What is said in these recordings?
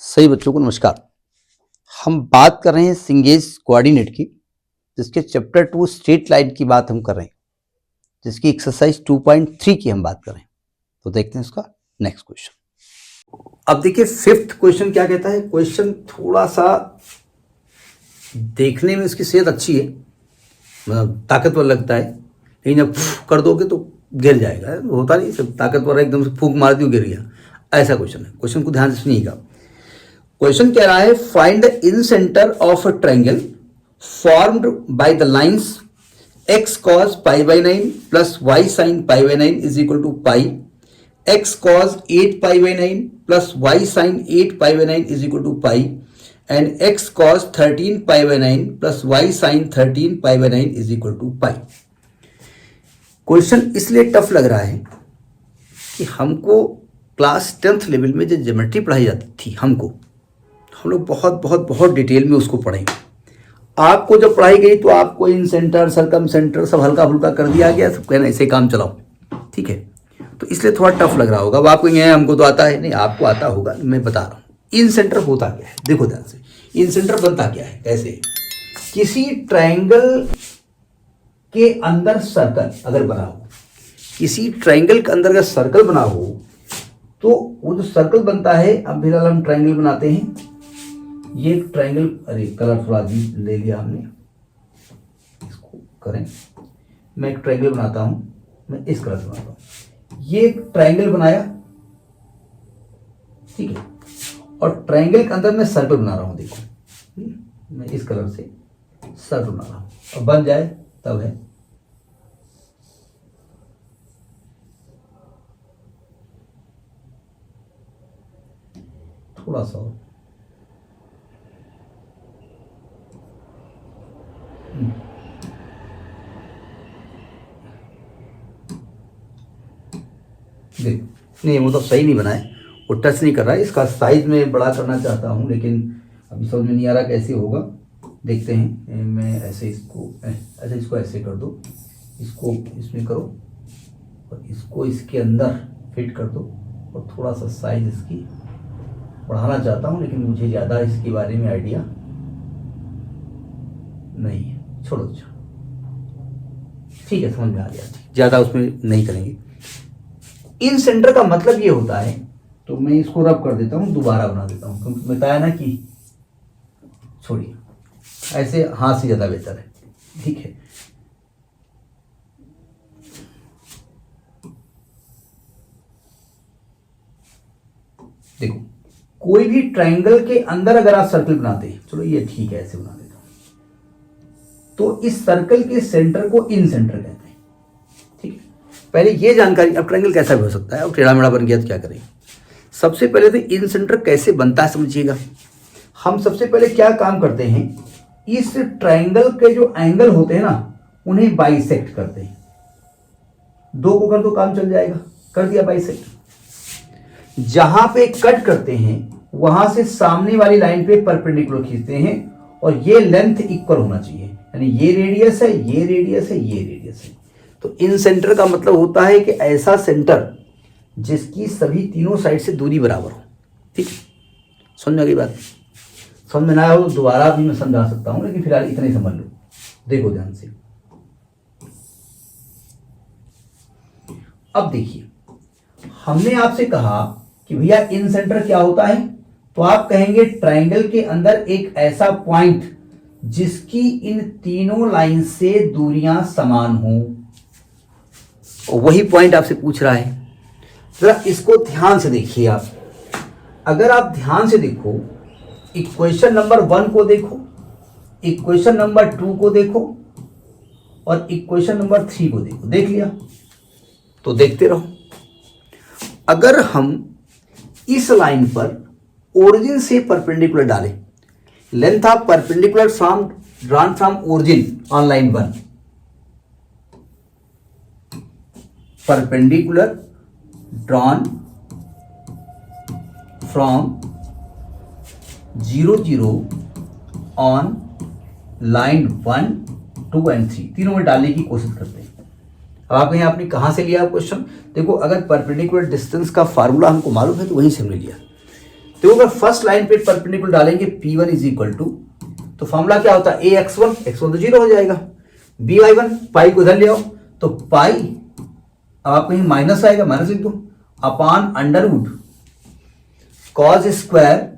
सही बच्चों को नमस्कार। हम बात कर रहे हैं सिंगेज कोऑर्डिनेट की, जिसके चैप्टर 2 स्ट्रेट लाइन की बात हम कर रहे हैं, जिसकी एक्सरसाइज 2.3 की हम बात कर रहे हैं। तो देखते हैं इसका नेक्स्ट क्वेश्चन। अब देखिए फिफ्थ क्वेश्चन क्या कहता है। क्वेश्चन थोड़ा सा देखने में इसकी सेहत अच्छी है, ताकतवर लगता है, लेकिन जब कर दोगे तो गिर जाएगा। होता नहीं सब ताकतवर एकदम से फूंक मार दी गिर गया, ऐसा क्वेश्चन है। क्वेश्चन को ध्यान से सुनिएगा। क्वेश्चन कह रहा है find the in centre of a triangle formed by the lines x cos pi by 9 plus y sin pi by 9 is equal to pi, x cos 8 pi by 9 plus y sin 8 pi by 9 is equal to pi, and x cos 13 pi by 9 plus y sin 13 pi by 9 is equal to pi। Question इसलिए tough लग रहा है कि हमको class 10th level में जो geometry पढ़ाई जाती थी, हम लोग बहुत डिटेल में उसको पढ़ेंगे। आपको जब पढ़ाई गई तो आपको इन सेंटर सरकम सेंटर सब हल्का फुल्का कर दिया गया, सब कहना ऐसे काम चलाओ, ठीक है। तो इसलिए थोड़ा टफ लग रहा होगा। अब आप कहेंगे हमको तो आता है, नहीं आपको आता होगा, मैं बता रहा हूँ। इन सेंटर होता क्या है, देखो ध्यान से। इन सेंटर बनता क्या है, कैसे? किसी ट्रायंगल के अंदर सर्कल अगर बना हो, किसी ट्रायंगल के अंदर अगर सर्कल बना हो तो वो जो सर्कल बनता है, अब फिलहाल हम ट्रायंगल बनाते हैं। ये एक ट्रायंगल, अरे कलर थोड़ा अजीब ले लिया हमने, इसको करें। मैं एक ट्रायंगल बनाता हूं, मैं इस कलर से बनाता हूं। ये एक ट्रायंगल बनाया, ठीक है, और ट्रायंगल के अंदर मैं सर्कल बना रहा हूं। देखो मैं इस कलर से सर्कल बना रहा हूं, और बन जाए तब है। थोड़ा सा और देख, नहीं वो तो सही नहीं बना है, वो टच नहीं कर रहा है। इसका साइज में बड़ा करना चाहता हूँ, लेकिन अभी समझ में नहीं आ रहा कैसे होगा। देखते हैं। मैं ऐसे इसको ऐसे कर दो, इसको इसमें करो, और इसको इसके अंदर फिट कर दो, और थोड़ा सा साइज इसकी बढ़ाना चाहता हूँ, लेकिन मुझे ज़्यादा इसके बारे में आइडिया नहीं है। छोड़ो, ठीक है, समझ में आ गया। ज़्यादा उसमें नहीं करेंगे। इन सेंटर का मतलब ये होता है, तो मैं इसको रब कर देता हूँ, दोबारा बना देता हूँ, क्योंकि बताया ना कि छोड़िए, ऐसे हाथ से ज़्यादा बेहतर है, ठीक है। देखो कोई भी ट्रायंगल के अंदर अगर आप सर्कल बनाते हैं, चलो ये ठीक है, ऐसे बना देता हूं, तो इस सर्कल के सेंटर को इन सेंटर कहते हैं, ठीक है। पहले ये जानकारी, अब ट्रायंगल कैसा भी हो सकता है, अब टेढ़ा मेढ़ा बन गया तो क्या करें। सबसे पहले तो इन सेंटर कैसे बनता है समझिएगा। हम सबसे पहले क्या काम करते हैं, इस ट्रायंगल के जो एंगल होते हैं ना, उन्हें बाइसेक्ट करते हैं। दो को कर दो, काम चल जाएगा, कर दिया बाइसेक्ट। जहां पे कट करते हैं वहां से सामने वाली लाइन पे परपेंडिकुलर खींचते हैं, और ये लेंथ इक्वल होना चाहिए, यानी ये रेडियस है, ये रेडियस है, ये रेडियस है। तो इन सेंटर का मतलब होता है कि ऐसा सेंटर जिसकी सभी तीनों साइड से दूरी बराबर हो, ठीक। समझ में आ गई बात? समझ में ना आया हो तो दोबारा भी मैं समझा सकता हूं, लेकिन फिलहाल इतना ही समझ लो। देखो ध्यान से। अब देखिए, हमने आपसे कहा कि भैया इन सेंटर क्या होता है, तो आप कहेंगे ट्रायंगल के अंदर एक ऐसा पॉइंट जिसकी इन तीनों लाइन से दूरियां समान हो, और वही पॉइंट आपसे पूछ रहा है। जरा इसको ध्यान से देखिए आप। अगर आप ध्यान से देखो, इक्वेशन नंबर 1 को देखो, इक्वेशन नंबर 2 को देखो, और इक्वेशन नंबर 3 को देखो। देख लिया तो देखते रहो। अगर हम इस लाइन पर ओरिजिन से परपेंडिकुलर डालें, length of perpendicular from drawn from origin on line 1, perpendicular drawn from 0 0 on line 1 2 and 3, तीनों में डालने की कोशिश करते हैं। अब आप कहें आपने कहाँ से लिया क्वेश्चन, देखो अगर परपेंडिकुलर डिस्टेंस का फार्मूला हमको मालूम है तो वहीं से हमने लिया। तो अगर फर्स्ट लाइन पे परपेंडिकुलर डालेंगे P1 इज इक्वल टू, तो फॉर्मूला क्या होता है, ए x1 तो 0 हो जाएगा, by1 पाई को इधर ले आओ तो पाई, अब आप कहीं माइनस आएगा, माइनस लिख दो, upon Underwood cos square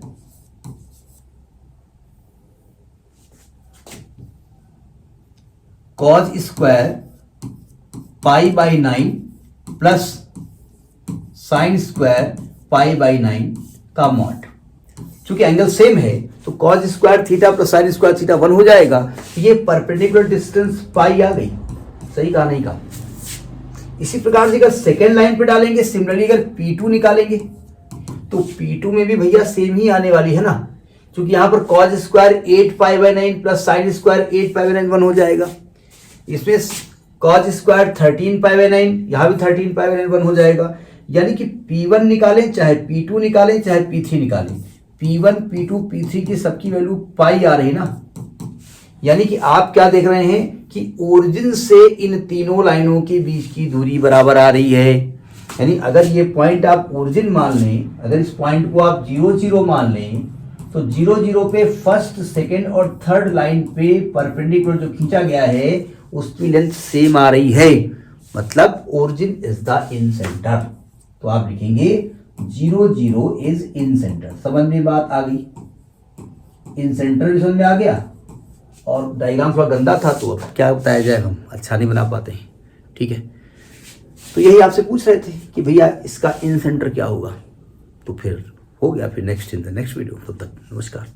pi by 9 plus sine square pi by 9 का मॉड। चूंकि एंगल सेम है तो cos square theta plus sine square theta 1 हो जाएगा। ये परपेंडिकुलर डिस्टेंस पाई आ गई, सही कहा नहीं कहा। इसी प्रकार से अगर सेकेंड लाइन पे डालेंगे, सिमिलरली अगर P2 निकालेंगे तो P2 में भी भैया सेम ही आने वाली है ना, क्योंकि यहां पर cos square 8 pi by 9 plus sine square 8 pi by 9 1 हो जाएगा। इसमें कॉस स्क्वायर 13 पाई बाई 9, यहां भी 13 पाई बाई 9 1 हो जाएगा। यानी कि P1 निकालें चाहे P2 निकालें चाहे P3 निकालें, P1 P2 P3 की सबकी वैल्यू पाई आ रही ना। यानी कि आप क्या देख रहे हैं कि ओरिजिन से इन तीनों लाइनों के बीच की दूरी बराबर आ रही है। यानी अगर ये पॉइंट आप ओरिजिन मान लें, अगर इस पॉइंट को आप 0 0 मान लें, तो 0 0 पे फर्स्ट सेकेंड और थर्ड लाइन पे परपेंडिकुलर जो खींचा गया है उसकी लेंथ सेम आ रही है, मतलब origin is the in centre. तो आप लिखेंगे 0 0 इज इन सेंटर। समझ में बात आ गई, इन सेंटर भी समझ में आ गया। और डायग्राम थोड़ा गंदा था तो अब क्या बताया जाए, हम अच्छा नहीं बना पाते हैं, ठीक है। तो यही आपसे पूछ रहे थे कि भैया इसका इन सेंटर क्या होगा, तो फिर हो गया। फिर next in the next video, तब तक नमस्कार।